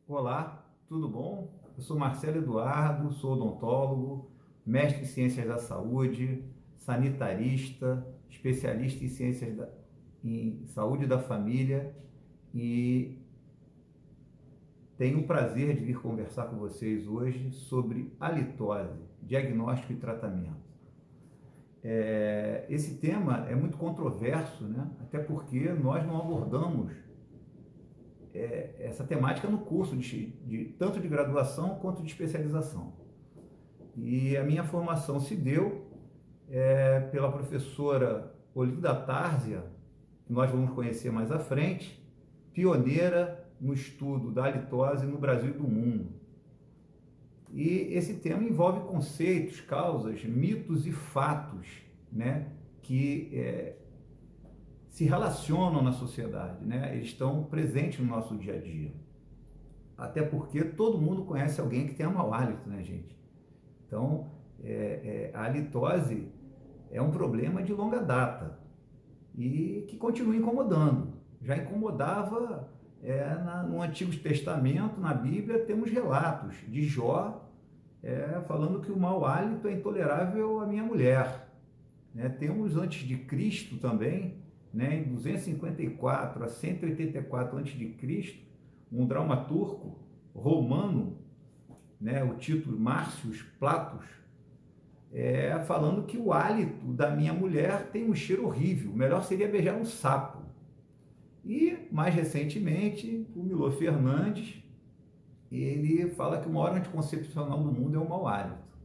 Olá, tudo bom? Eu sou Marcelo Eduardo, sou odontólogo, mestre em ciências da saúde, sanitarista, especialista em saúde da família e tenho o prazer de vir conversar com vocês hoje sobre halitose, diagnóstico e tratamento. Esse tema é muito controverso, né? Até porque nós não abordamos essa temática no curso tanto de graduação quanto de especialização. E a minha formação se deu pela professora Olinda Tárzia, que nós vamos conhecer mais à frente, pioneira no estudo da halitose no Brasil e do mundo. E esse tema envolve conceitos, causas, mitos e fatos, né, que se relacionam na sociedade, né? Eles estão presentes no nosso dia a dia. Até porque todo mundo conhece alguém que tenha mau hálito, né, gente? Então, a halitose é um problema de longa data e que continua incomodando. Já incomodava no Antigo Testamento, na Bíblia, temos relatos de Jó falando que o mau hálito é intolerável à minha mulher. Né? Temos antes de Cristo também, né, em 254 a 184 a.C., um dramaturgo romano, né, o título Márcios Platos, falando que o hálito da minha mulher tem um cheiro horrível, o melhor seria beijar um sapo. E, mais recentemente, o Milor Fernandes, ele fala que o maior anticoncepcional do mundo é o mau hálito.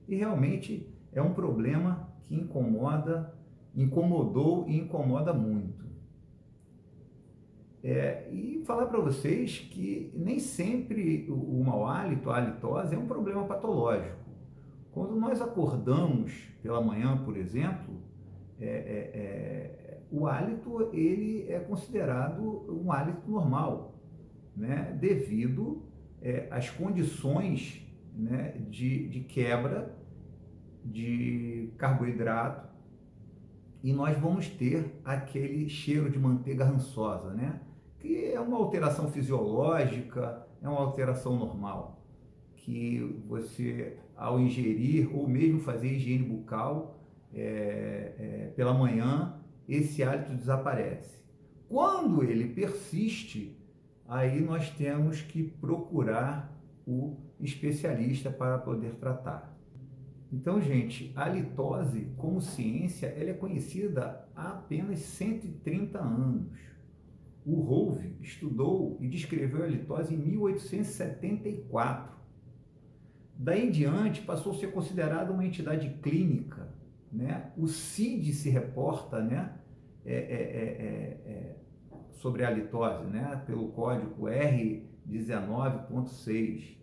E realmente é um problema que incomodou e incomoda muito. E falar para vocês que nem sempre o mau hálito, a halitose, é um problema patológico. Quando nós acordamos pela manhã, por exemplo, o hálito ele é considerado um hálito normal, né, devido às condições, né, de quebra de carboidrato, e nós vamos ter aquele cheiro de manteiga rançosa, né? Que é uma alteração fisiológica, é uma alteração normal, que você, ao ingerir ou mesmo fazer higiene bucal pela manhã, esse hálito desaparece. Quando ele persiste, aí nós temos que procurar o especialista para poder tratar. Então, gente, a halitose, como ciência, ela é conhecida há apenas 130 anos. O Hove estudou e descreveu a halitose em 1874. Daí em diante, passou a ser considerada uma entidade clínica, né? O CID se reporta, né, sobre a halitose, né, pelo código R19.6.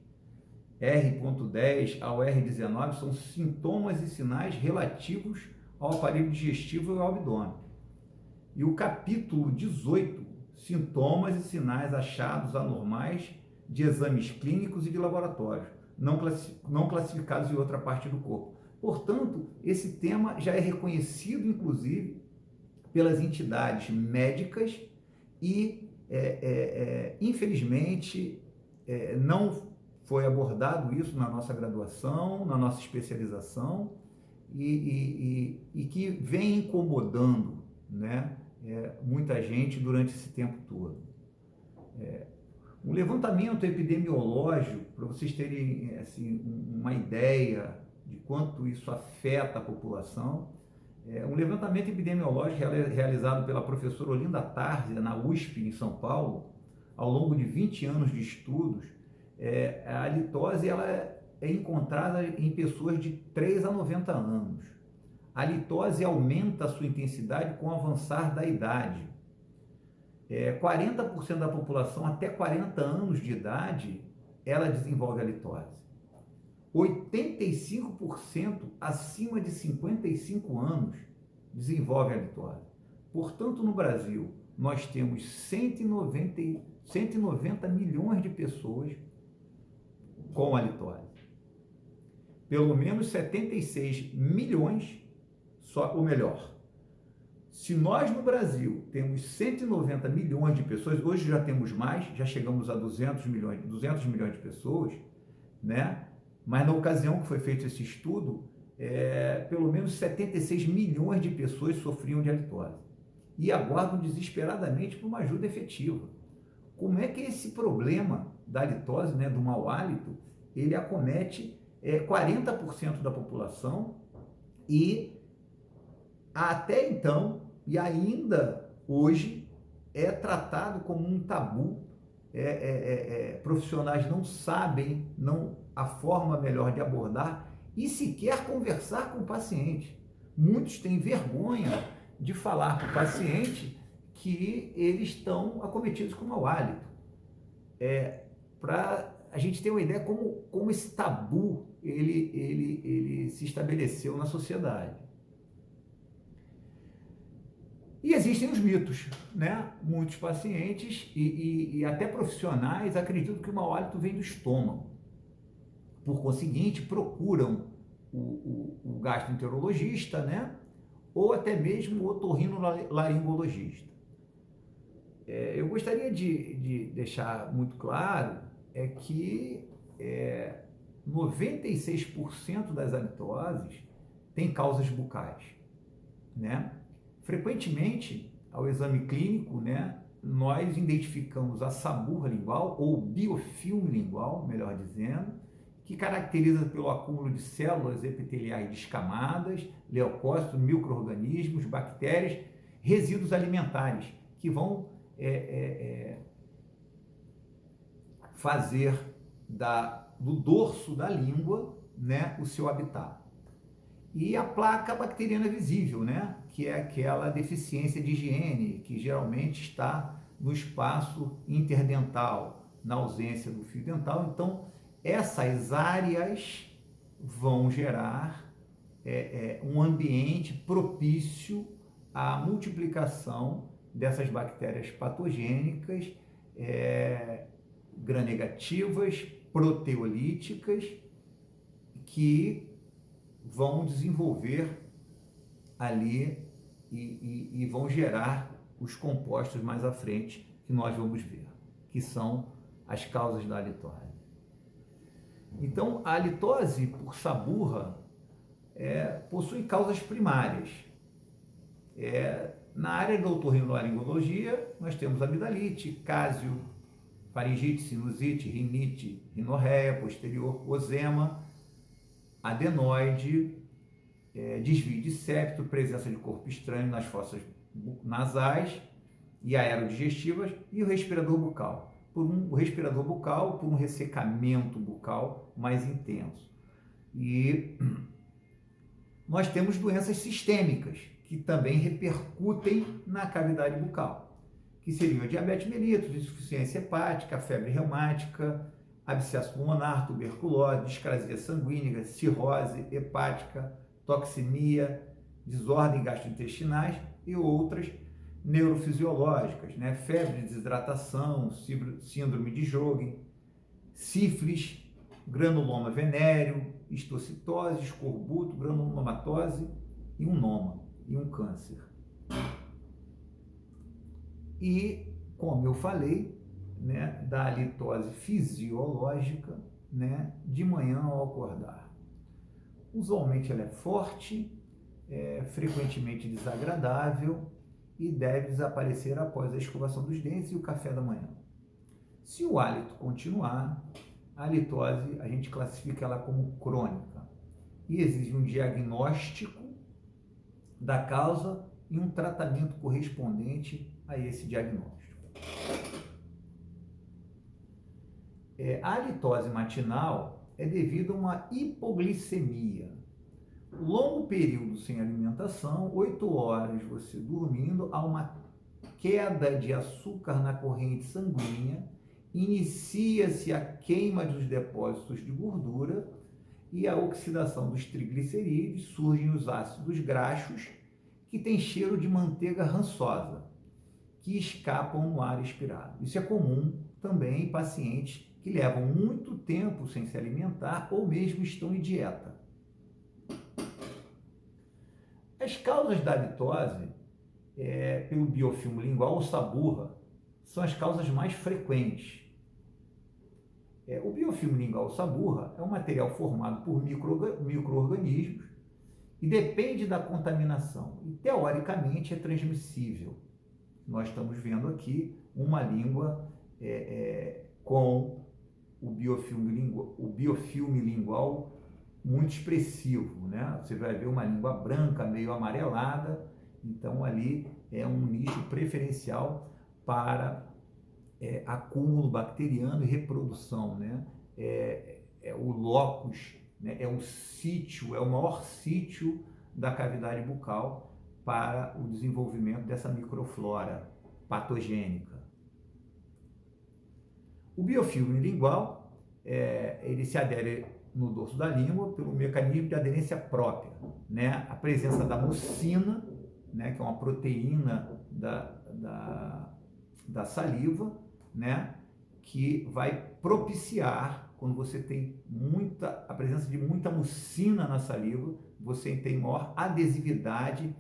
R.10 ao R19 são sintomas e sinais relativos ao aparelho digestivo e ao abdômen. E o capítulo 18, sintomas e sinais achados anormais de exames clínicos e de laboratório, não classificados em outra parte do corpo. Portanto, esse tema já é reconhecido, inclusive, pelas entidades médicas e, infelizmente, não foi abordado isso na nossa graduação, na nossa especialização, e que vem incomodando, né, muita gente durante esse tempo todo. Um levantamento epidemiológico, para vocês terem assim, uma ideia de quanto isso afeta a população, um levantamento epidemiológico realizado pela professora Olinda Tárzia, na USP, em São Paulo, ao longo de 20 anos de estudos. A halitose ela é encontrada em pessoas de 3 a 90 anos. A halitose aumenta a sua intensidade com o avançar da idade. 40% da população até 40 anos de idade, ela desenvolve a halitose. 85% acima de 55 anos desenvolve a halitose. Portanto, no Brasil, nós temos 190 milhões de pessoas com halitose. Pelo menos 76 milhões, ou melhor, Se nós no Brasil temos 190 milhões de pessoas, hoje já temos mais, já chegamos a 200 milhões de pessoas, né? Mas na ocasião que foi feito esse estudo, pelo menos 76 milhões de pessoas sofriam de halitose e aguardam desesperadamente por uma ajuda efetiva. Como é que esse problema da halitose, né, do mau hálito, ele acomete 40% da população e até então, e ainda hoje, é tratado como um tabu. Profissionais não sabem a forma melhor de abordar e sequer conversar com o paciente. Muitos têm vergonha de falar para o paciente que eles estão acometidos com mau hálito. Para a gente ter uma ideia como esse tabu ele se estabeleceu na sociedade. E existem os mitos, né? Muitos pacientes e até profissionais acreditam que o mau hálito vem do estômago. Por conseguinte, procuram o gastroenterologista, né? Ou até mesmo o otorrinolaringologista. Eu gostaria de deixar muito claro que 96% das halitoses têm causas bucais, né? Frequentemente, ao exame clínico, né, nós identificamos a saburra lingual, ou biofilme lingual, melhor dizendo, que caracteriza pelo acúmulo de células epiteliais descamadas, leucócitos, micro-organismos, bactérias, resíduos alimentares, que vão fazer do dorso da língua, né, o seu habitat. E a placa bacteriana visível, né, que é aquela deficiência de higiene que geralmente está no espaço interdental, na ausência do fio dental. Então, essas áreas vão gerar um ambiente propício à multiplicação dessas bactérias patogênicas, gram-negativas, proteolíticas, que vão desenvolver ali e vão gerar os compostos mais à frente que nós vamos ver, que são as causas da halitose. Então, a halitose por saburra possui causas primárias. Na área da otorrinolaringologia, nós temos amidalite, cásio, faringite, sinusite, rinite, rinorreia posterior, ozema, adenoide, desvio de septo, presença de corpo estranho nas fossas nasais e aerodigestivas, e o respirador bucal. O respirador bucal por um ressecamento bucal mais intenso. E nós temos doenças sistêmicas que também repercutem na cavidade bucal, que seriam a diabetes mellitus, insuficiência hepática, febre reumática, abscesso pulmonar, tuberculose, discrasia sanguínea, cirrose hepática, toxemia, desordens gastrointestinais e outras neurofisiológicas, né? Febre, desidratação, síndrome de Sjögren, sífilis, granuloma venéreo, histocitose, escorbuto, granulomatose e um noma, e um câncer. E, como eu falei, né, da halitose fisiológica, né, de manhã ao acordar. Usualmente ela é forte, frequentemente desagradável e deve desaparecer após a escovação dos dentes e o café da manhã. Se o hálito continuar, a halitose a gente classifica ela como crônica e exige um diagnóstico da causa e um tratamento correspondente a esse diagnóstico. A halitose matinal é devido a uma hipoglicemia. Longo período sem alimentação, 8 horas você dormindo, há uma queda de açúcar na corrente sanguínea, inicia-se a queima dos depósitos de gordura e a oxidação dos triglicerídeos, surgem os ácidos graxos que têm cheiro de manteiga rançosa, que escapam no ar expirado. Isso é comum também em pacientes que levam muito tempo sem se alimentar ou mesmo estão em dieta. As causas da halitose pelo biofilme lingual ou saburra são as causas mais frequentes. O biofilme lingual ou saburra é um material formado por micro-organismos e depende da contaminação e, teoricamente, é transmissível. Nós estamos vendo aqui uma língua com o biofilme lingual muito expressivo, né? Você vai ver uma língua branca, meio amarelada, então ali é um nicho preferencial para acúmulo bacteriano e reprodução, né? O locus, né? É o sítio, é o maior sítio da cavidade bucal para o desenvolvimento dessa microflora patogênica. O biofilme lingual, ele se adere no dorso da língua pelo mecanismo de aderência própria, né? A presença da mucina, né? Que é uma proteína da saliva, né? Que vai propiciar, quando você tem a presença de muita mucina na saliva, você tem maior adesividade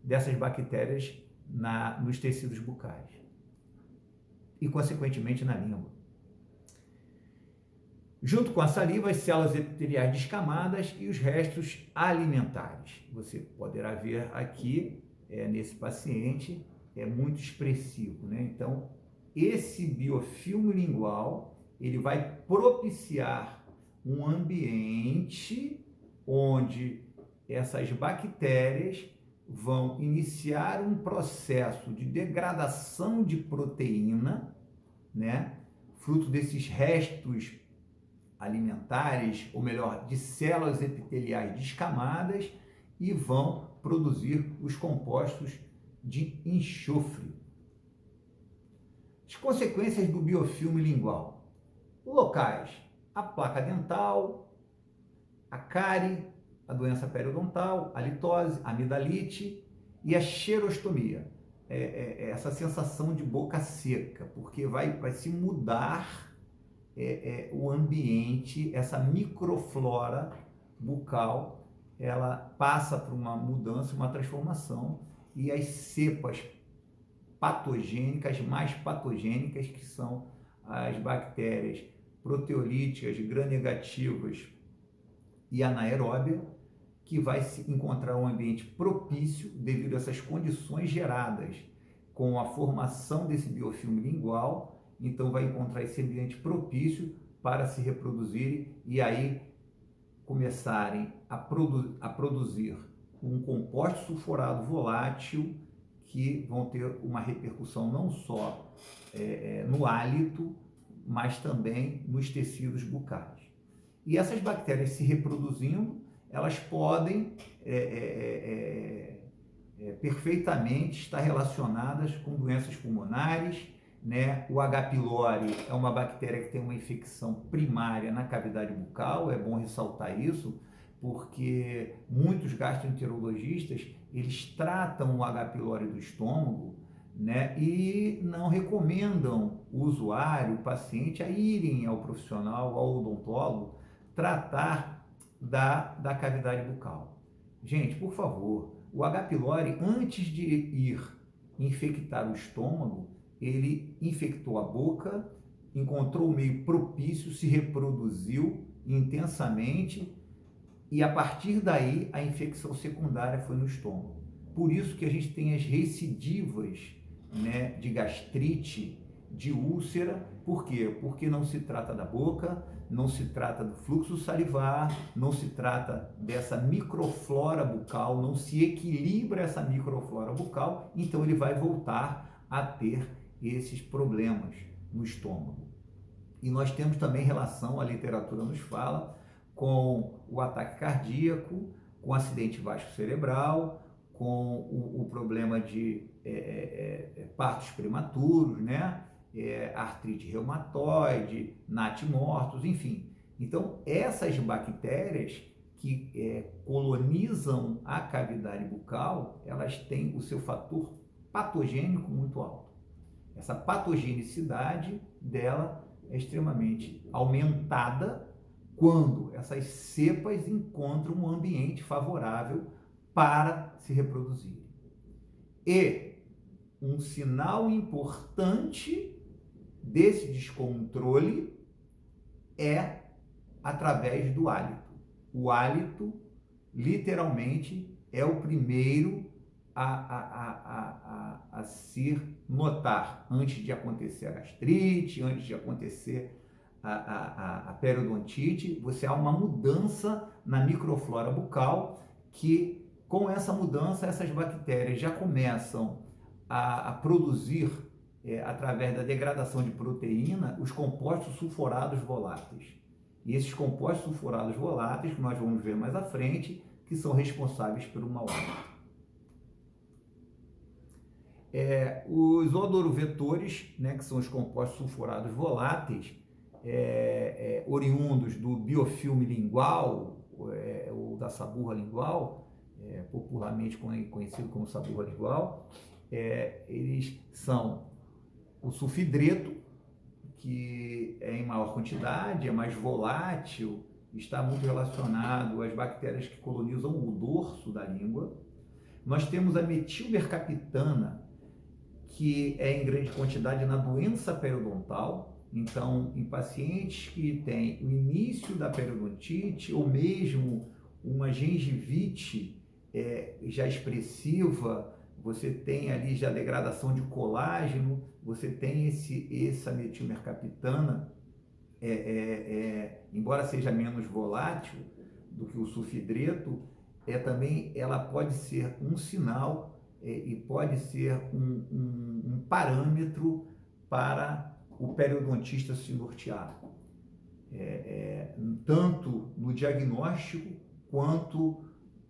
dessas bactérias nos tecidos bucais e, consequentemente, na língua. Junto com a saliva, as células epiteliais descamadas e os restos alimentares. Você poderá ver aqui, nesse paciente, é muito expressivo, né? Então, esse biofilme lingual, ele vai propiciar um ambiente onde essas bactérias vão iniciar um processo de degradação de proteína, né? Fruto desses restos alimentares, ou melhor, de células epiteliais descamadas, e vão produzir os compostos de enxofre. As consequências do biofilme lingual. Locais: a placa dental, a cárie, a doença periodontal, a litose, a amidalite e a xerostomia. Essa sensação de boca seca, porque vai se mudar o ambiente, essa microflora bucal, ela passa por uma mudança, uma transformação, e as cepas patogênicas, mais patogênicas, que são as bactérias proteolíticas, gram-negativas e anaeróbia, que vai se encontrar um ambiente propício devido a essas condições geradas com a formação desse biofilme lingual. Então vai encontrar esse ambiente propício para se reproduzirem e aí começarem a produzir um composto sulfurado volátil, que vão ter uma repercussão não só no hálito, mas também nos tecidos bucais. E essas bactérias se reproduzindo, elas podem perfeitamente estar relacionadas com doenças pulmonares, né? O H. pylori é uma bactéria que tem uma infecção primária na cavidade bucal, é bom ressaltar isso, porque muitos gastroenterologistas, eles tratam o H. pylori do estômago, né? E não recomendam o usuário, o paciente, a irem ao profissional, ao odontólogo, tratar da cavidade bucal. Gente, por favor, o H. pylori, antes de ir infectar o estômago, ele infectou a boca, encontrou o meio propício, se reproduziu intensamente e, a partir daí, a infecção secundária foi no estômago. Por isso que a gente tem as recidivas, né, de gastrite, de úlcera. Por quê? Porque não se trata da boca, não se trata do fluxo salivar, não se trata dessa microflora bucal, não se equilibra essa microflora bucal, então ele vai voltar a ter esses problemas no estômago. E nós temos também relação, a literatura nos fala, com o ataque cardíaco, com o acidente vasculocerebral, com o problema de partos prematuros, né? Artrite reumatoide, natimortos, enfim. Então, essas bactérias que colonizam a cavidade bucal, elas têm o seu fator patogênico muito alto. Essa patogenicidade dela é extremamente aumentada quando essas cepas encontram um ambiente favorável para se reproduzir. E um sinal importante desse descontrole é através do hálito. O hálito, literalmente, é o primeiro a se notar antes de acontecer a gastrite, antes de acontecer a periodontite. Você há uma mudança na microflora bucal que, com essa mudança, essas bactérias já começam a produzir, através da degradação de proteína, os compostos sulfurados voláteis. E esses compostos sulfurados voláteis, que nós vamos ver mais à frente, que são responsáveis pelo mau hálito. Os odorovetores, né, que são os compostos sulfurados voláteis, oriundos do biofilme lingual, ou da saburra lingual, popularmente conhecido como saburra lingual, eles são o sulfidreto, que é em maior quantidade, é mais volátil, está muito relacionado às bactérias que colonizam o dorso da língua. Nós temos a metilmercaptana, que é em grande quantidade na doença periodontal. Então, em pacientes que têm o início da periodontite ou mesmo uma gengivite já expressiva, você tem ali já degradação de colágeno, você tem essa metilmercaptana, embora seja menos volátil do que o sulfidreto, também ela pode ser um sinal e pode ser um parâmetro para o periodontista se nortear, tanto no diagnóstico quanto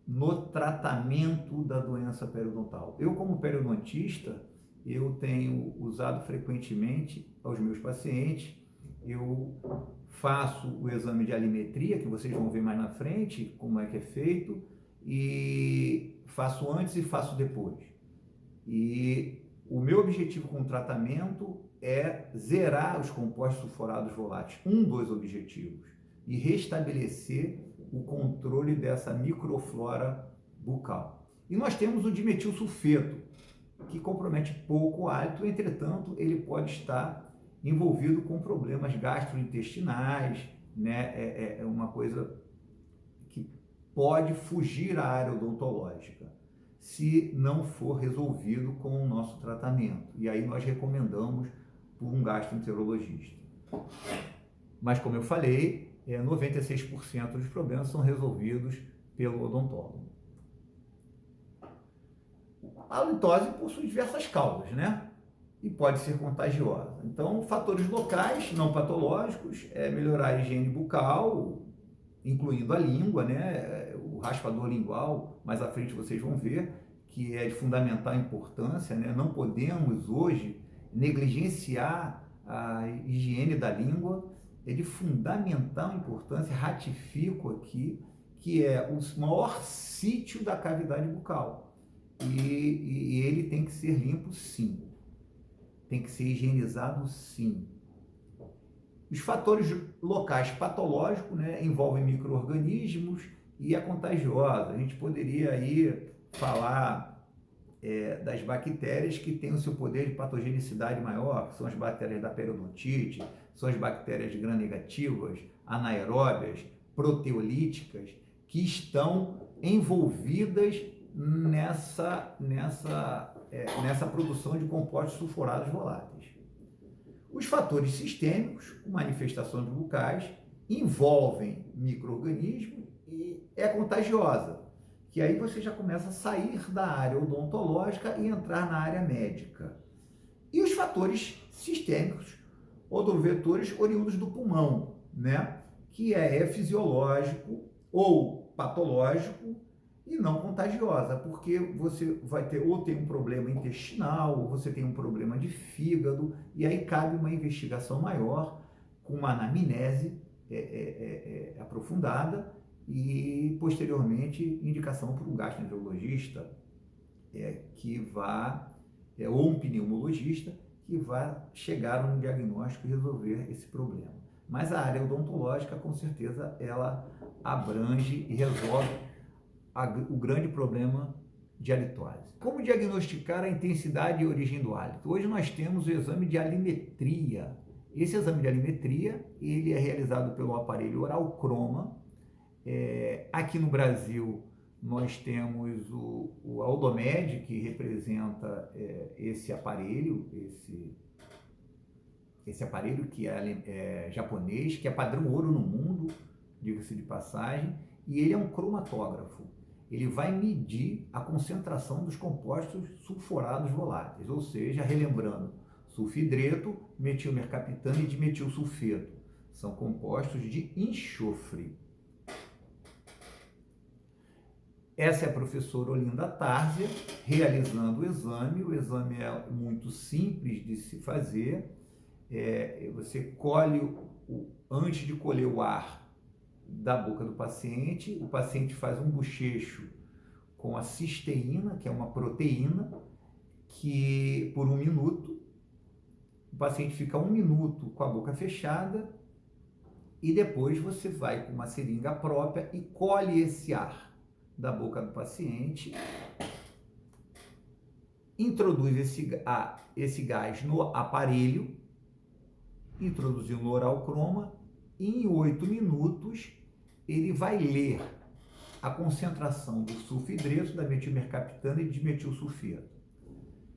no tratamento da doença periodontal. Eu, como periodontista, eu tenho usado frequentemente aos meus pacientes, eu faço o exame de alimetria, que vocês vão ver mais na frente, como é que é feito, e faço antes e faço depois. E o meu objetivo com o tratamento é zerar os compostos sulfurados voláteis, um dos objetivos, e restabelecer o controle dessa microflora bucal. E nós temos o dimetilsulfeto, que compromete pouco o hálito, entretanto, ele pode estar envolvido com problemas gastrointestinais, né? É uma coisa que pode fugir à área odontológica, se não for resolvido com o nosso tratamento. E aí nós recomendamos por um gastroenterologista. Mas, como eu falei, 96% dos problemas são resolvidos pelo odontólogo. A halitose possui diversas causas, né? E pode ser contagiosa. Então, fatores locais, não patológicos, melhorar a higiene bucal, incluindo a língua, né? O raspador lingual, mais à frente vocês vão ver, que é de fundamental importância, né? Não podemos hoje negligenciar a higiene da língua, é de fundamental importância, ratifico aqui, que é o maior sítio da cavidade bucal. E ele tem que ser limpo, sim. Tem que ser higienizado, sim. Os fatores locais patológicos, né, envolvem micro-organismos e é contagiosa. A gente poderia aí falar das bactérias que têm o seu poder de patogenicidade maior, que são as bactérias da periodontite, são as bactérias gram-negativas, anaeróbias, proteolíticas, que estão envolvidas nessa produção de compostos sulfurados voláteis. Os fatores sistêmicos, com manifestações bucais, envolvem micro-organismos e é contagiosa, que aí você já começa a sair da área odontológica e entrar na área médica. E os fatores sistêmicos, odorovetores oriundos do pulmão, né? Que é fisiológico ou patológico e não contagiosa, porque você vai ter ou tem um problema intestinal, ou você tem um problema de fígado, e aí cabe uma investigação maior, com uma anamnese aprofundada, e posteriormente indicação para um gastroenterologista ou um pneumologista que vai chegar a um diagnóstico e resolver esse problema. Mas a área odontológica, com certeza, ela abrange e resolve o grande problema de halitose. Como diagnosticar a intensidade e origem do hálito? Hoje nós temos o exame de halimetria. Esse exame de halimetria, ele é realizado pelo aparelho oral croma. Aqui no Brasil, nós temos o Aldomed, que representa esse aparelho, esse aparelho que é japonês, que é padrão ouro no mundo, diga-se de passagem, e ele é um cromatógrafo. Ele vai medir a concentração dos compostos sulfurados voláteis, ou seja, relembrando, sulfidreto, metilmercaptano e dimetilsulfeto. São compostos de enxofre. Essa é a professora Olinda Tárzia realizando o exame. O exame é muito simples de se fazer. Você colhe, antes de colher o ar da boca do paciente, o paciente faz um bochecho com a cisteína, que é uma proteína, que por 1 minuto, o paciente fica 1 minuto com a boca fechada e depois você vai com uma seringa própria e colhe esse ar da boca do paciente, introduz esse gás no aparelho, introduzindo no oral croma, e em 8 minutos ele vai ler a concentração do sulfidreto, da metilmercaptano e de dimetilsulfeto.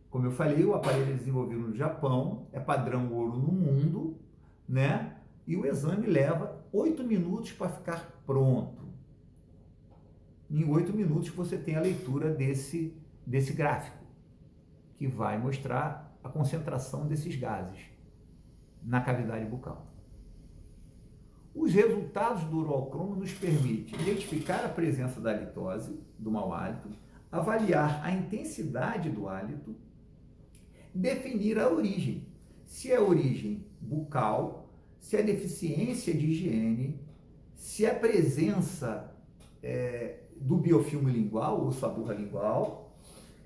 Como eu falei, o aparelho é desenvolvido no Japão, é padrão ouro no mundo, né? E o exame leva 8 minutos para ficar pronto. Em 8 minutos você tem a leitura desse gráfico, que vai mostrar a concentração desses gases na cavidade bucal. Os resultados do oral croma nos permitem identificar a presença da halitose, do mau hálito, avaliar a intensidade do hálito, definir a origem, se é origem bucal, se é deficiência de higiene, se é presença do biofilme lingual ou saburra lingual,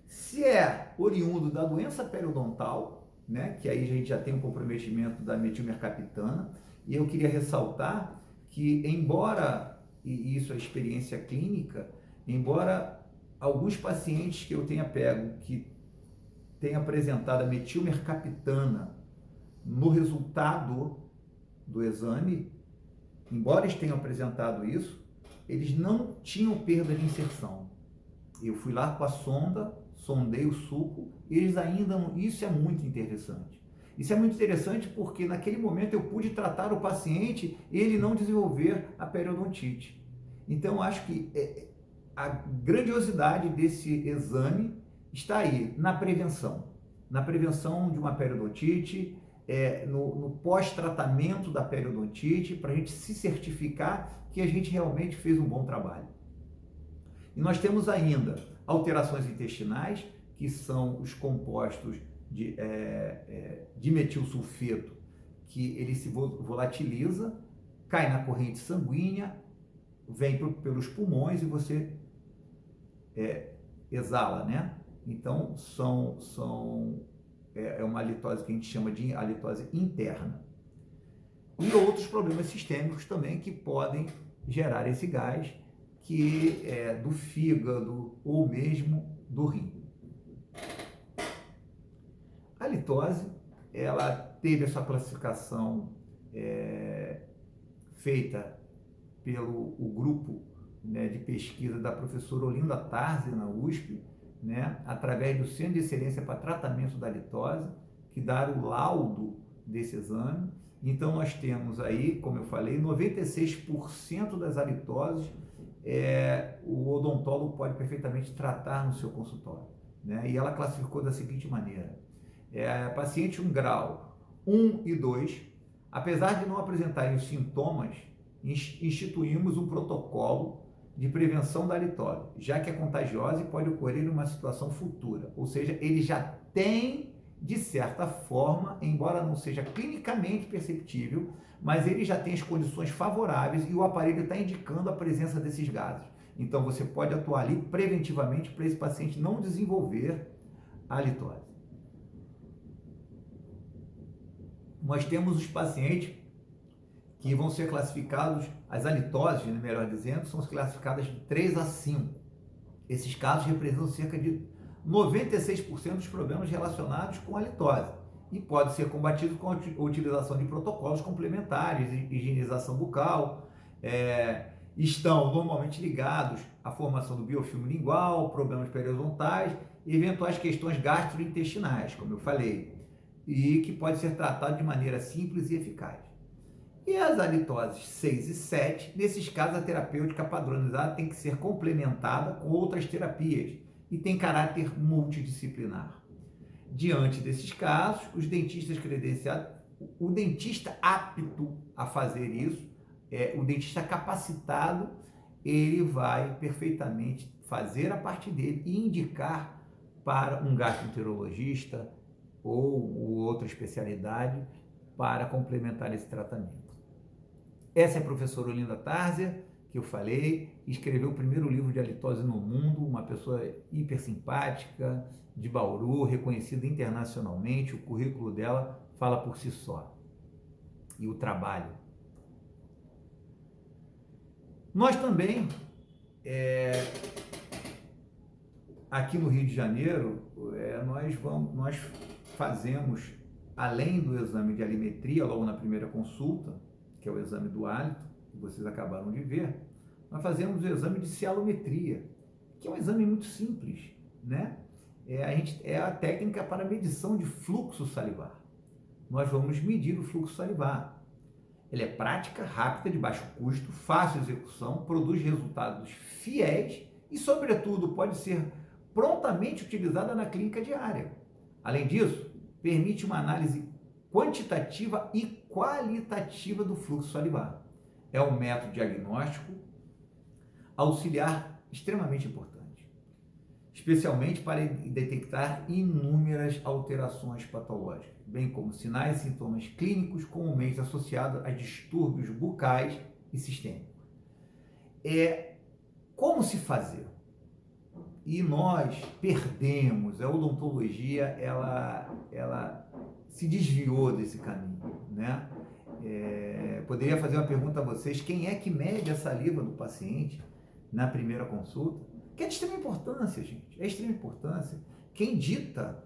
se é oriundo da doença periodontal, né, que aí a gente já tem um comprometimento da metilmercaptana. E eu queria ressaltar que, embora, e isso é experiência clínica, embora alguns pacientes que eu tenha pego que tenham apresentado a metilmercaptana no resultado do exame, embora eles tenham apresentado isso, eles não tinham perda de inserção. Eu fui lá com a sonda, sondei o suco, e eles ainda não... Isso é muito interessante. Isso é muito interessante porque naquele momento eu pude tratar o paciente e ele não desenvolver a periodontite. Então, acho que a grandiosidade desse exame está aí, na prevenção de uma periodontite, no pós-tratamento da periodontite, para a gente se certificar que a gente realmente fez um bom trabalho. E nós temos ainda alterações intestinais, que são os compostos de dimetilsulfeto, que ele se volatiliza, cai na corrente sanguínea, vem pelos pulmões e você exala, né? Então, é uma halitose que a gente chama de halitose interna. E outros problemas sistêmicos também que podem gerar esse gás, que é do fígado ou mesmo do rim. A halitose, ela teve essa classificação feita pelo grupo, né, de pesquisa da professora Olinda Tárzia, na USP, né, através do Centro de Excelência para Tratamento da Halitose, que dá o laudo desse exame. Então, nós temos aí, como eu falei, 96% das halitoses o odontólogo pode perfeitamente tratar no seu consultório, né? E ela classificou da seguinte maneira: paciente 1 grau 1 e 2, apesar de não apresentarem os sintomas, instituímos um protocolo de prevenção da halitose, já que é contagiosa e pode ocorrer em uma situação futura. Ou seja, ele já tem, de certa forma, embora não seja clinicamente perceptível, mas ele já tem as condições favoráveis e o aparelho está indicando a presença desses gases. Então, você pode atuar ali preventivamente para esse paciente não desenvolver a halitose. Nós temos os pacientes que vão ser classificados, as halitoses, melhor dizendo, são classificadas de 3 a 5. Esses casos representam cerca de 96% dos problemas relacionados com a litose e pode ser combatido com a utilização de protocolos complementares, higienização bucal, estão normalmente ligados à formação do biofilme lingual, problemas periodontais e eventuais questões gastrointestinais, como eu falei, e que pode ser tratado de maneira simples e eficaz. E as halitoses 6 e 7, nesses casos a terapêutica padronizada tem que ser complementada com outras terapias e tem caráter multidisciplinar. Diante desses casos, os dentistas credenciados, o dentista apto a fazer isso, o dentista capacitado, ele vai perfeitamente fazer a parte dele e indicar para um gastroenterologista ou outra especialidade para complementar esse tratamento. Essa é a professora Olinda Tárzia, que eu falei, escreveu o primeiro livro de halitose no mundo, uma pessoa hiper simpática, de Bauru, reconhecida internacionalmente, o currículo dela fala por si só. E o trabalho. Nós também, aqui no Rio de Janeiro, nós fazemos, além do exame de alimetria, logo na primeira consulta, que é o exame do hálito, que vocês acabaram de ver, nós fazemos o exame de cialometria, que é um exame muito simples, né? É a técnica para medição de fluxo salivar. Nós vamos medir o fluxo salivar. Ela é prática, rápida, de baixo custo, fácil de execução, produz resultados fiéis e, sobretudo, pode ser prontamente utilizada na clínica diária. Além disso, permite uma análise quantitativa e qualitativa do fluxo salivar. É um método diagnóstico auxiliar extremamente importante, especialmente para detectar inúmeras alterações patológicas, bem como sinais e sintomas clínicos comumente associados a distúrbios bucais e sistêmicos. Como se fazer? E nós perdemos, a odontologia, ela se desviou desse caminho, né? Poderia fazer uma pergunta a vocês: quem é que mede a saliva do paciente na primeira consulta? Que é de extrema importância, gente, é de extrema importância. Quem dita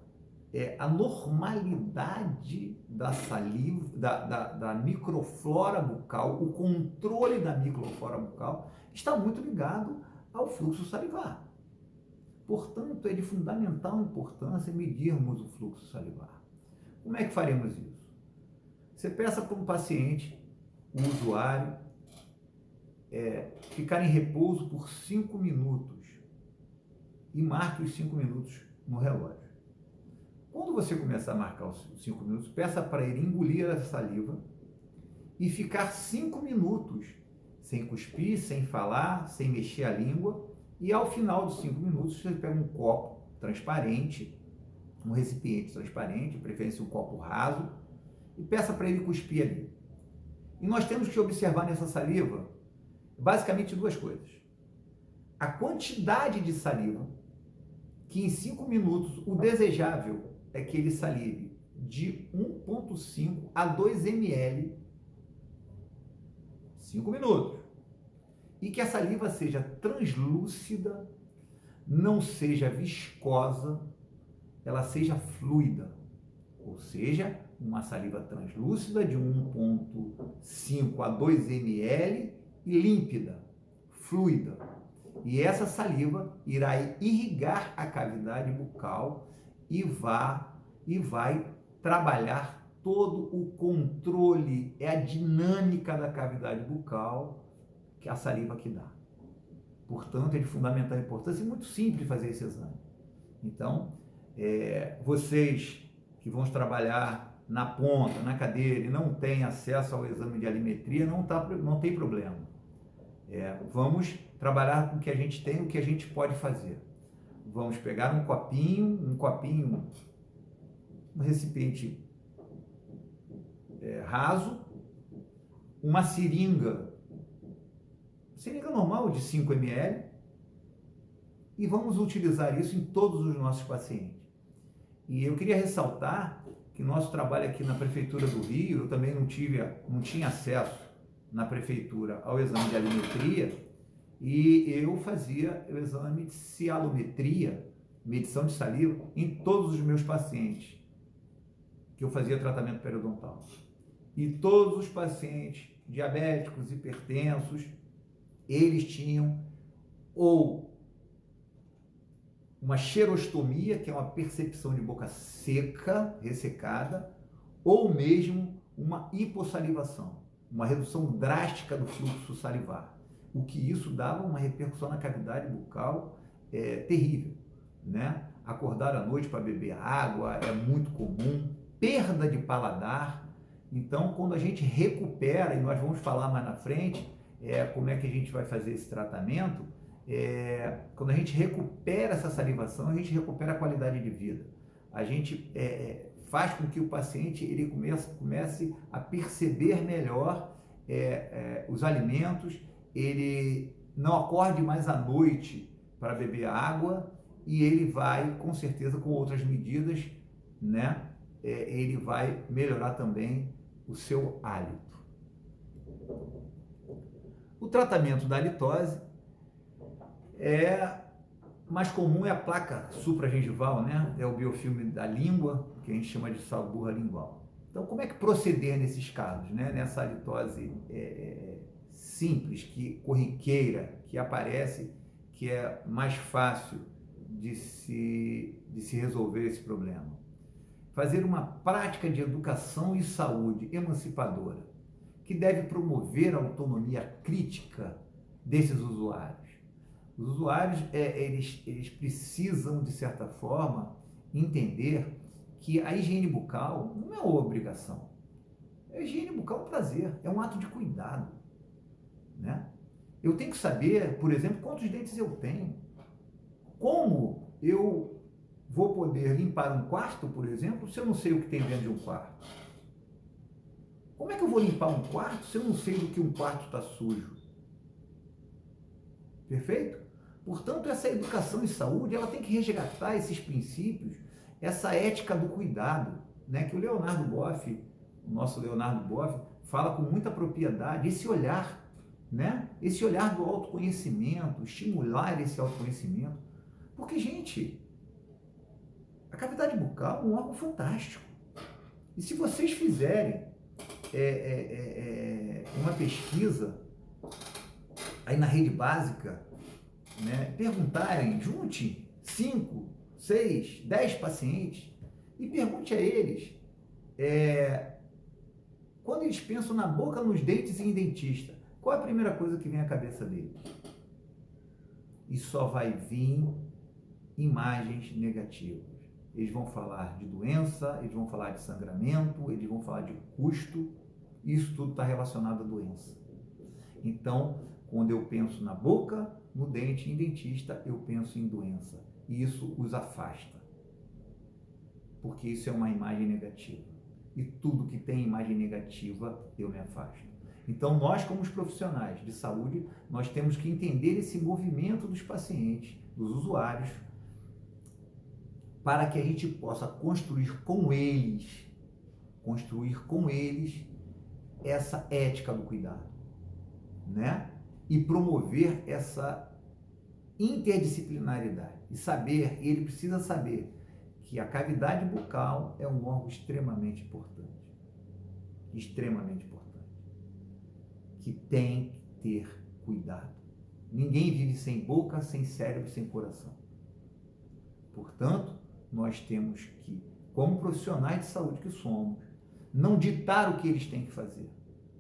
a normalidade da saliva, da microflora bucal, o controle da microflora bucal está muito ligado ao fluxo salivar. Portanto, é de fundamental importância medirmos o fluxo salivar. Como é que faremos isso? Você peça para um paciente, um usuário, ficar em repouso por 5 minutos e marque os 5 minutos no relógio. Quando você começar a marcar os 5 minutos, peça para ele engolir a saliva e ficar 5 minutos sem cuspir, sem falar, sem mexer a língua, e ao final dos 5 minutos você pega um copo transparente, um recipiente transparente, de preferência um copo raso, e peça para ele cuspir ali. E nós temos que observar nessa saliva basicamente duas coisas: a quantidade de saliva, que em 5 minutos o desejável é que ele salive de 1,5 a 2 ml, 5 minutos, e que a saliva seja translúcida, não seja viscosa, ela seja fluida, ou seja, uma saliva translúcida de 1,5 a 2 ml e límpida, fluida. E essa saliva irá irrigar a cavidade bucal e vai trabalhar todo o controle, a dinâmica da cavidade bucal que a saliva que dá. Portanto, é de fundamental importância e muito simples fazer esse exame. Então, vocês que vão trabalhar na ponta, na cadeira e não têm acesso ao exame de alimetria, não tem problema. Vamos trabalhar com o que a gente tem, o que a gente pode fazer. Vamos pegar um copinho, um recipiente raso, uma seringa normal de 5 ml, e vamos utilizar isso em todos os nossos pacientes. E eu queria ressaltar que nosso trabalho aqui na Prefeitura do Rio, eu também não tinha acesso na Prefeitura ao exame de alimetria, E eu fazia o exame de cialometria, medição de saliva, em todos os meus pacientes que eu fazia tratamento periodontal. E todos os pacientes diabéticos, hipertensos, eles tinham ou uma xerostomia, que é uma percepção de boca seca, ressecada, ou mesmo uma hipossalivação, uma redução drástica do fluxo salivar. O que isso dava uma repercussão na cavidade bucal terrível, né? Acordar à noite para beber água é muito comum, perda de paladar. Então, quando a gente recupera, e nós vamos falar mais na frente como é que a gente vai fazer esse tratamento, quando a gente recupera essa salivação, a gente recupera a qualidade de vida. A gente faz com que o paciente ele comece a perceber melhor os alimentos, ele não acorde mais à noite para beber água e ele vai, com certeza, com outras medidas, né, ele vai melhorar também o seu hálito. O tratamento da halitose mais comum é a placa supragengival, né? É o biofilme da língua, que a gente chama de salburra lingual. Então, como é que proceder nesses casos, né? Nessa halitose simples, corriqueira, que aparece, que é mais fácil de se resolver esse problema. Fazer uma prática de educação e saúde emancipadora, que deve promover a autonomia crítica desses usuários. Os usuários, eles precisam, de certa forma, entender que a higiene bucal não é uma obrigação. A higiene bucal é um prazer, é um ato de cuidado, né? Eu tenho que saber, por exemplo, quantos dentes eu tenho. Como eu vou poder limpar um quarto, por exemplo, se eu não sei o que tem dentro de um quarto? Como é que eu vou limpar um quarto se eu não sei do que um quarto está sujo? Perfeito? Portanto, essa educação em saúde, ela tem que resgatar esses princípios, essa ética do cuidado, né, que o Leonardo Boff, o nosso Leonardo Boff, fala com muita propriedade, esse olhar, né, esse olhar do autoconhecimento, estimular esse autoconhecimento. Porque, gente, a cavidade bucal é um órgão fantástico. E se vocês fizerem uma pesquisa aí na rede básica, né, perguntarem, junte 5, 6, 10 pacientes e pergunte a eles quando eles pensam na boca, nos dentes e em dentista, qual é a primeira coisa que vem à cabeça deles? E só vai vir imagens negativas. Eles vão falar de doença, eles vão falar de sangramento, eles vão falar de custo, isso tudo está relacionado à doença. Então, quando eu penso na boca, no dente e em dentista, eu penso em doença. E isso os afasta. Porque isso é uma imagem negativa. E tudo que tem imagem negativa, eu me afasto. Então, nós, como os profissionais de saúde, nós temos que entender esse movimento dos pacientes, dos usuários, para que a gente possa construir com eles essa ética do cuidado, né? E promover essa interdisciplinaridade. E saber, ele precisa saber que a cavidade bucal é um órgão extremamente importante. Extremamente importante. Que tem que ter cuidado. Ninguém vive sem boca, sem cérebro, sem coração. Portanto, nós temos que, como profissionais de saúde que somos, não ditar o que eles têm que fazer,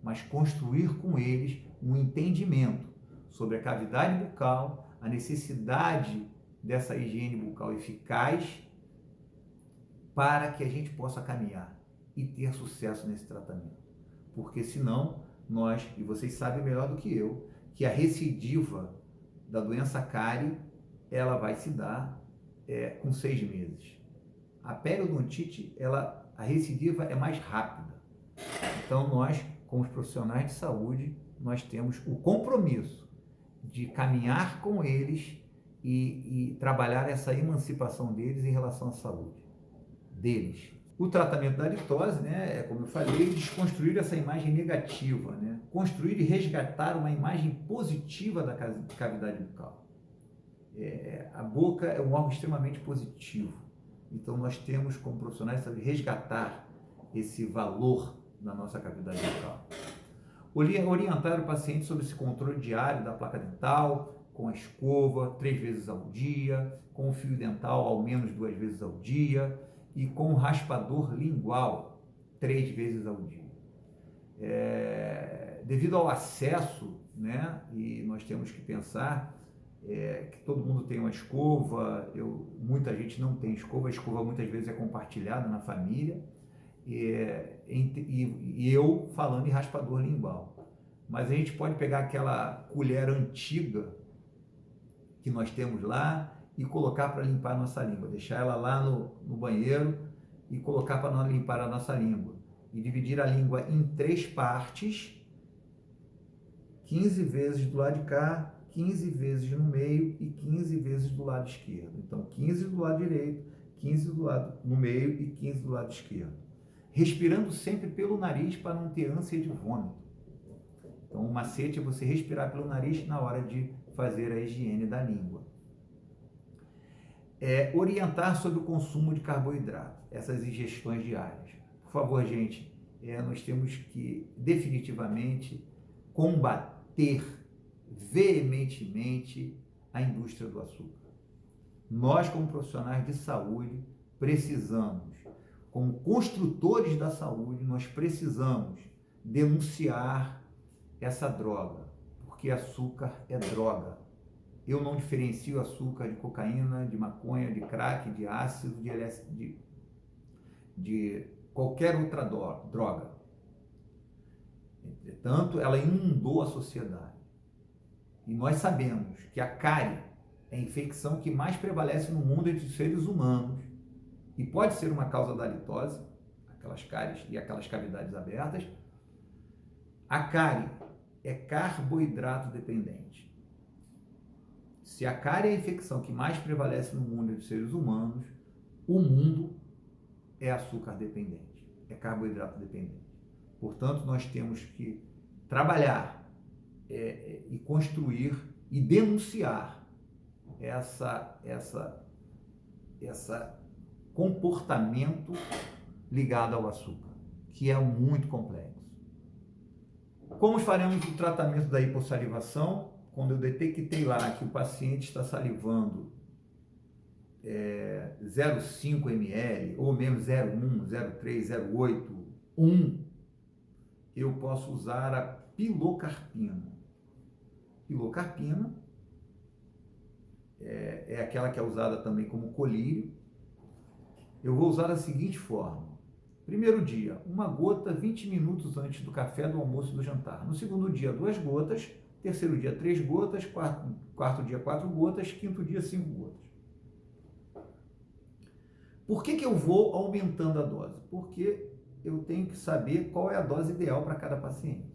mas construir com eles um entendimento sobre a cavidade bucal, a necessidade dessa higiene bucal eficaz para que a gente possa caminhar e ter sucesso nesse tratamento. Porque senão, nós, e vocês sabem melhor do que eu, que a recidiva da doença cárie, ela vai se dar com 6 meses. A periodontite, a recidiva é mais rápida. Então, nós, como os profissionais de saúde, nós temos o compromisso de caminhar com eles e trabalhar essa emancipação deles em relação à saúde deles. O tratamento da litose, né, é como eu falei, desconstruir essa imagem negativa, né, construir e resgatar uma imagem positiva da cavidade bucal. A boca é um órgão extremamente positivo, então nós temos como profissionais saber resgatar esse valor na nossa cavidade bucal. Orientar o paciente sobre esse controle diário da placa dental, com a escova 3 vezes ao dia, com o fio dental ao menos 2 vezes ao dia e com o raspador lingual 3 vezes ao dia. Devido ao acesso, né, e nós temos que pensar que todo mundo tem uma escova, muita gente não tem escova, a escova muitas vezes é compartilhada na família, e eu falando em raspador lingual. Mas a gente pode pegar aquela colher antiga que nós temos lá e colocar para limpar a nossa língua, deixar ela lá no banheiro e colocar para limpar a nossa língua. E dividir a língua em 3 partes, 15 vezes do lado de cá, 15 vezes no meio e 15 vezes do lado esquerdo. Então, 15 do lado direito, 15 do lado no meio e 15 do lado esquerdo. Respirando sempre pelo nariz para não ter ânsia de vômito. Então, o macete é você respirar pelo nariz na hora de fazer a higiene da língua. Orientar sobre o consumo de carboidrato, essas ingestões diárias. Por favor, gente, nós temos que definitivamente combater veementemente a indústria do açúcar. Nós, como profissionais de saúde, precisamos, como construtores da saúde, nós precisamos denunciar essa droga, porque açúcar é droga. Eu não diferencio açúcar de cocaína, de maconha, de crack, de ácido, de LSD, de qualquer outra droga. Entretanto, ela inundou a sociedade. E nós sabemos que a cárie é a infecção que mais prevalece no mundo entre os seres humanos e pode ser uma causa da litose, aquelas cáries e aquelas cavidades abertas. A cárie é carboidrato dependente. Se a cárie é a infecção que mais prevalece no mundo entre os seres humanos, o mundo é açúcar dependente, é carboidrato dependente. Portanto, nós temos que trabalhar e construir e denunciar essa comportamento ligado ao açúcar, que é muito complexo. Como faremos o tratamento da hipossalivação? Quando eu detectei lá que o paciente está salivando 0,5 ml, ou mesmo 0,1, 0,3, 0,8, 1, eu posso usar a pilocarpina. Pilocarpina é aquela que é usada também como colírio. Eu vou usar da seguinte forma. Primeiro dia, 1 gota 20 minutos antes do café, do almoço e do jantar. No segundo dia, 2 gotas. Terceiro dia, 3 gotas. Quarto dia, 4 gotas. Quinto dia, 5 gotas. Por que eu vou aumentando a dose? Porque eu tenho que saber qual é a dose ideal para cada paciente.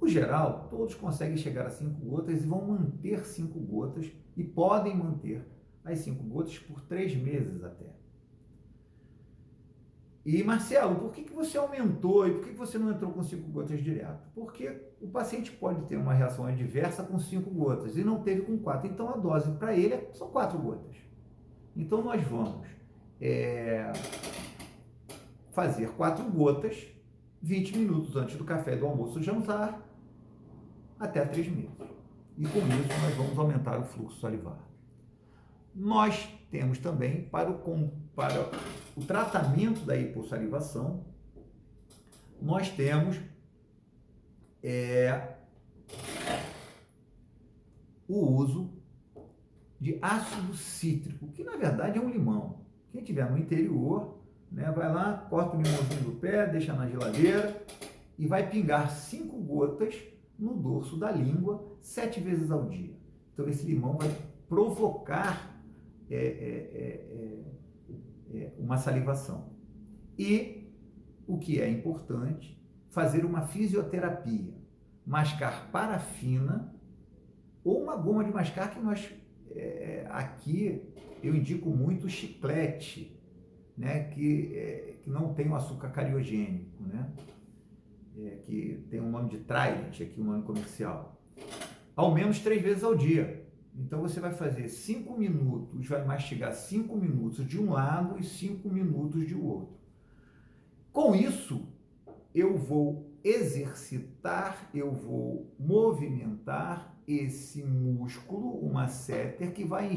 No geral, todos conseguem chegar a 5 gotas e vão manter 5 gotas e podem manter as 5 gotas por 3 meses até. E, Marcelo, por que você aumentou e por que você não entrou com 5 gotas direto? Porque o paciente pode ter uma reação adversa com 5 gotas e não teve com 4. Então, a dose para ele são 4 gotas. Então, nós vamos fazer 4 gotas 20 minutos antes do café, do almoço e jantar até 3 meses. E com isso, nós vamos aumentar o fluxo salivar. Nós temos também, para o tratamento da hipossalivação, nós temos o uso de ácido cítrico, que na verdade é um limão. Quem estiver no interior, né, vai lá, corta o limãozinho do pé, deixa na geladeira e vai pingar 5 gotas no dorso da língua 7 vezes ao dia. Então esse limão vai provocar uma salivação. E, o que é importante, fazer uma fisioterapia, mascar parafina ou uma goma de mascar que nós, aqui, eu indico muito chiclete, né, que não tem o açúcar cariogênico, né, que tem o nome de Trident, aqui o nome comercial, ao menos 3 vezes ao dia. Então você vai fazer 5 minutos, vai mastigar 5 minutos de um lado e 5 minutos de outro. Com isso, eu vou exercitar, eu vou movimentar esse músculo, o masseter, que vai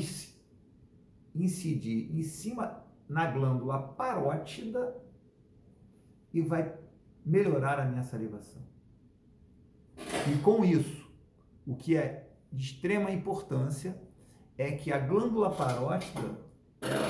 incidir em cima na glândula parótida e vai melhorar a minha salivação. E com isso, o que é de extrema importância é que a glândula parótida,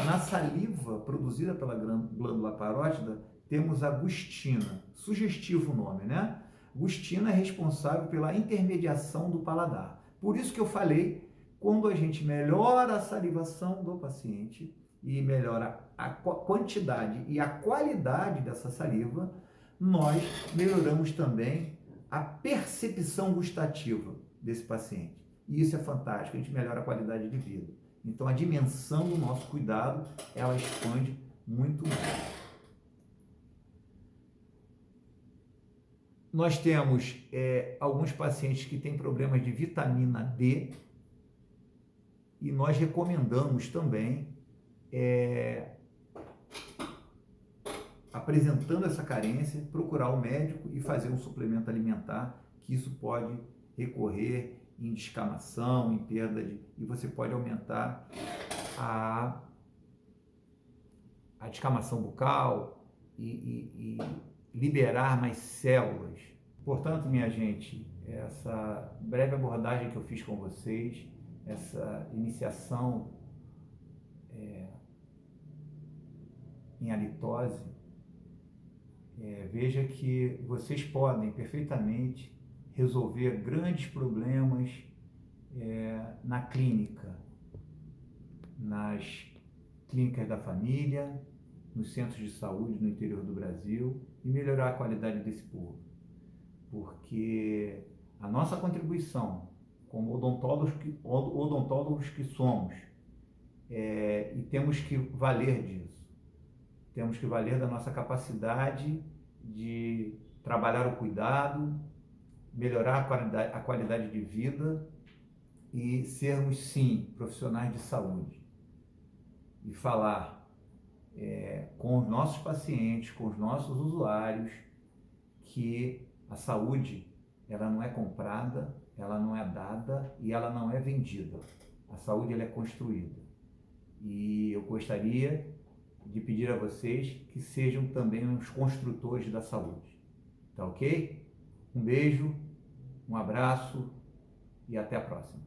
na saliva produzida pela glândula parótida, temos a gustina, sugestivo o nome, né? Gustina é responsável pela intermediação do paladar. Por isso que eu falei, quando a gente melhora a salivação do paciente e melhora a quantidade e a qualidade dessa saliva, nós melhoramos também a percepção gustativa desse paciente. E isso é fantástico, a gente melhora a qualidade de vida. Então a dimensão do nosso cuidado, ela expande muito mais. Nós temos alguns pacientes que têm problemas de vitamina D e nós recomendamos também, apresentando essa carência, procurar o médico e fazer um suplemento alimentar, que isso pode recorrer em descamação, em perda de... e você pode aumentar a descamação bucal e liberar mais células. Portanto, minha gente, essa breve abordagem que eu fiz com vocês, essa iniciação em halitose, veja que vocês podem perfeitamente resolver grandes problemas na clínica, nas clínicas da família, nos centros de saúde no interior do Brasil e melhorar a qualidade desse povo. Porque a nossa contribuição como odontólogos que somos, e temos que valer disso, temos que valer da nossa capacidade de trabalhar o cuidado, melhorar a qualidade de vida e sermos, sim, profissionais de saúde. E falar com os nossos pacientes, com os nossos usuários, que a saúde, ela não é comprada, ela não é dada e ela não é vendida. A saúde, ela é construída. E eu gostaria de pedir a vocês que sejam também os construtores da saúde. Tá ok? Um beijo, um abraço e até a próxima.